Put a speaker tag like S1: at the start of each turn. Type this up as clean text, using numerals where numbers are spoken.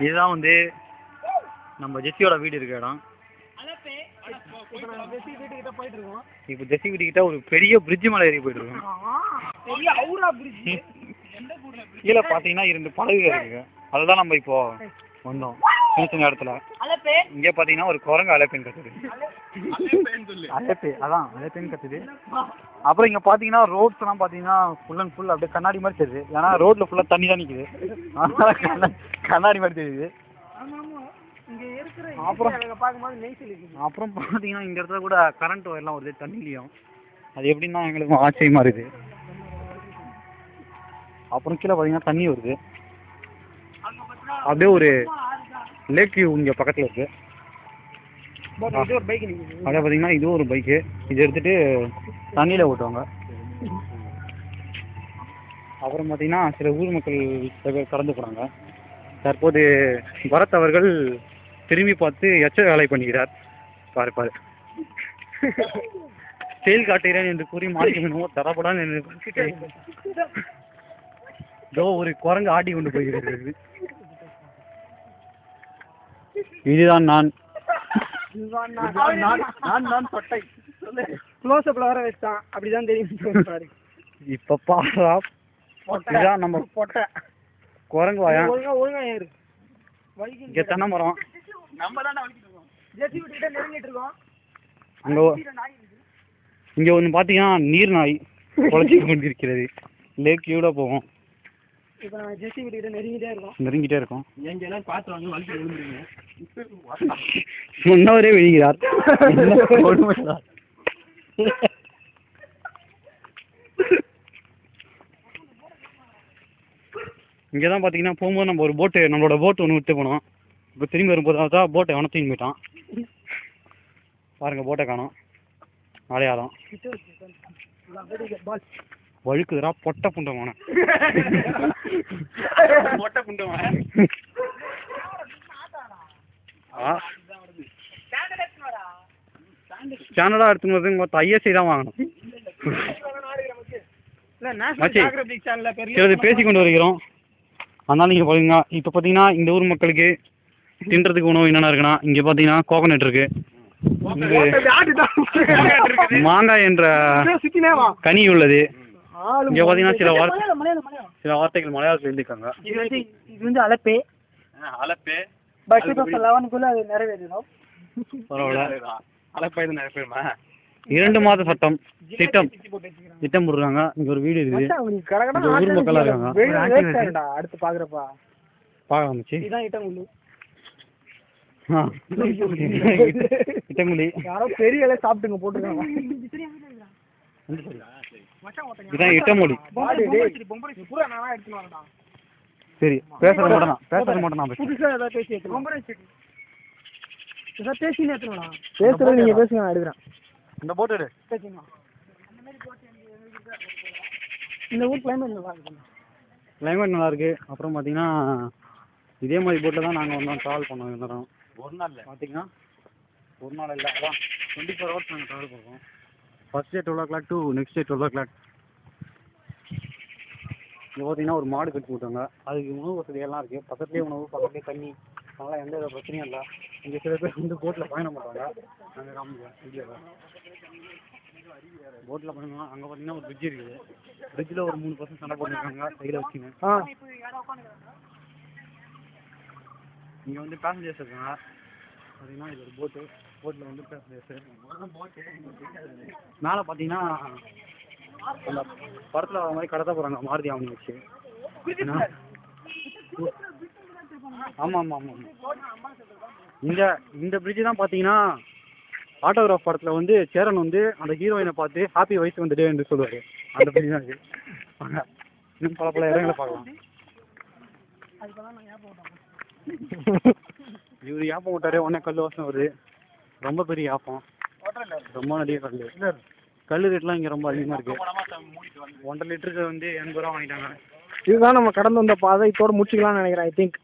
S1: இதுதான் வந்து நம்ம ஜெஸ்ஸியோட வீடு இருக்க இடம். இப்போ ஜெஸ்ஸி வீட்டுக்கிட்ட ஒரு பெரிய பிரிட்ஜ் மேலே ஏறி போயிட்டு இருக்கோம். கீழே பார்த்தீங்கன்னா 2 படகுகள் இருக்கு. அதுதான் நம்ம இப்போ வந்தோம் சின்ன இடத்துல. இங்கே பார்த்தீங்கன்னா ஒரு குரங்கு அலைப்பேன் கத்துது. அதான் அலைப்பேன் கத்துது. அப்புறம் இங்கே பார்த்தீங்கன்னா ரோட்ஸ்லாம் பார்த்தீங்கன்னா ஃபுல் அண்ட் ஃபுல் அப்படியே கண்ணாடி மாதிரி தெரியுது. ஏன்னா ரோட்டில் ஃபுல்லாக தண்ணி தான் நிற்குது. அதனால கண்ணாடி மாதிரி தெரியுது. அப்புறம் பார்த்தீங்கன்னா இந்த இடத்துல கூட கரண்ட் ஒயர்லாம் வருது தண்ணிலையும். அது எப்படின்னா எங்களுக்கு ஆச்சரியமாக இருக்குது. அப்புறம் கீழே பார்த்தீங்கன்னா தண்ணி வருது. அப்படியே ஒரு லேக் வியூ இங்கே பக்கத்தில் இருக்குது. அதே பார்த்தீங்கன்னா இதுவும் ஒரு பைக்கு. இது எடுத்துகிட்டு தண்ணியில் ஓட்டுவாங்க. அப்புறம் பார்த்தீங்கன்னா சில ஊர் மக்கள் சில பேர் கடந்து போகிறாங்க. தற்போது பரத் அவர்கள் திரும்பி பார்த்து எச்ச வேலை பண்ணுகிறார். பாரு செயல் காட்டுகிறேன் என்று கூறி மாறிக்கணும் தரப்படான் என்று இதோ ஒரு குரங்கு ஆட்டி கொண்டு போகிறது. இதுதான் நான் சொட்டை க்ளோஸ்அப்ல வர வச்சான். அப்படிதான் தெரியும். இப்ப பாரா இதுதான் நம்ம பொட்டை குரங்கு வாயா. ஒழுங்கா ஏறு. இங்க தென்னை மரம். இங்க ஒன்று பார்த்தீங்கன்னா நீர் நாய் குழச்சி கொண்டிருக்கிறது. லேக் வியூட போவோம். நெருங்கிட்டே இருக்கோம். முன்னவரே விழுகிறார். இங்கதான் பாத்தீங்கன்னா போகும்போது நம்ம ஒரு போட்டு நம்மளோட போட்டு ஒன்று விட்டு போனோம். இப்போ திரும்பி வரும்போது தான் போட்டை வனத்தையும் போயிட்டான். பாருங்க போட்டை காணோம். அடையாளம் வழுக்குதுரா பொட்டை புண்டமான பொட்டை புண்டமான. ஸ்டாண்டர்டா எடுத்துன்னு வந்து மொத்தம் ஐஎஸ்ஐ தான் வாங்கணும். சிலது பேசி கொண்டு வருகிறோம். அதனால நீங்க பாருங்க. இப்போ பார்த்தீங்கன்னா இந்த ஊர் மக்களுக்கு தின்றதுக்கு உணவு என்னென்ன இருக்குன்னா இங்கே பார்த்தீங்கன்னா கோகனட் இருக்கு. மாங்காய் என்ற கனி உள்ளது. இங்கே பார்த்தீங்கன்னா சில வார்த்தைகள் மலையாளத்தில் எழுதிருக்காங்க. இது வந்து அலப்பே அலப்பே பட் 2011 அது நிறைவேறணும். பரவாயில்ல. அலப்பே இது நிறைவேறுமா? 2 மாத சட்டம் திட்டம் போடுறாங்க. இங்க ஒரு வீடு இருக்குது. ஊர் மக்களா இருக்காங்க. அடுத்து பாக்குறப்பா பார்க்க வந்துச்சு. இதான் இட்டங்குழி. இட்டங்குழி யாரோ பெரிய இலை சாப்பிட்டுங்க போட்டுருக்காங்க. இதான் இட்டமொழி. சரி பேசுறது மட்டும் நான் புதுசா ஏதாவது பேசுறது நீங்க பேசுங்க. நான் எடுக்கிறேன். இந்த போட் எடு. இந்த ஊர் கிளைமேட் நல்லா இருக்கு. அப்புறம் பார்த்தீங்கன்னா இதே மாதிரி போட்டில் தான் நாங்கள் வந்தோம் ட்ராவல் பண்ணோம். இருந்தோம் ஒரு நாள் பார்த்தீங்கன்னா ஒரு நாள் இல்லை அதான் 24 hours நாங்கள் ட்ராவல் பண்ணுறோம். First day 12 o'clock to next day 12 o'clock. இங்கே பார்த்தீங்கன்னா ஒரு மாடு கட்டி விட்டாங்க. அதுக்கு உணவு வசதியெல்லாம் இருக்குது. பக்கத்துலேயே உணவு பக்கத்துலேயே தண்ணி. அதனால் எந்த வித பிரச்சனையும் இல்லை. இங்கே சில பேர் வந்து போட்டில் பயணம் பண்ணுறாங்க. நாங்கள் காமிக்கிறோம் வீடியோவில். போட்டில் பண்ணணும்னா அங்கே பார்த்தீங்கன்னா ஒரு பிரிட்ஜ் இருக்குது. பிரிட்ஜில் ஒரு 3 பசங்க சண்டை போட்டுருக்காங்க கையில் வச்சுங்க. இங்கே வந்து பேசஞ்சர்ஸ் இருக்காங்க. பார்த்தீங்கன்னா இது ஒரு போட்டில் வந்து பேசஞ்சர்ஸ் மேலே பார்த்தீங்கன்னா அந்த படத்தில் வர மாதிரி கடத்த போகிறாங்க மாருதி ஆவணி வச்சு. ஆமாம் இந்த பிரிட்ஜ் தான் பார்த்தீங்கன்னா ஆட்டோகிராஃப் படத்தில் வந்து சேரன் வந்து அந்த ஹீரோயினை பார்த்து ஹாப்பி வயசு வந்துட்டே என்று சொல்லுவார். அந்த பிரிட்ஜ் தான் இருக்குது. இன்னும் பல இடங்களை பார்க்கலாம். இவர் யாப்பம் விட்டாரே உடனே கல் வாசனை வருது. ரொம்ப பெரிய யாப்பம். ரொம்ப நிறைய கல் ரேட்லாம் இங்கே ரொம்ப அதிகமாக இருக்குது. 1.5 லிட்டருக்கு வந்து 80 ரூபா வாங்கிட்டாங்க. இதுதான் நம்ம கடந்து வந்த பாதை. இதோட முடிச்சுக்கலாம்னு நினைக்கிறேன். I think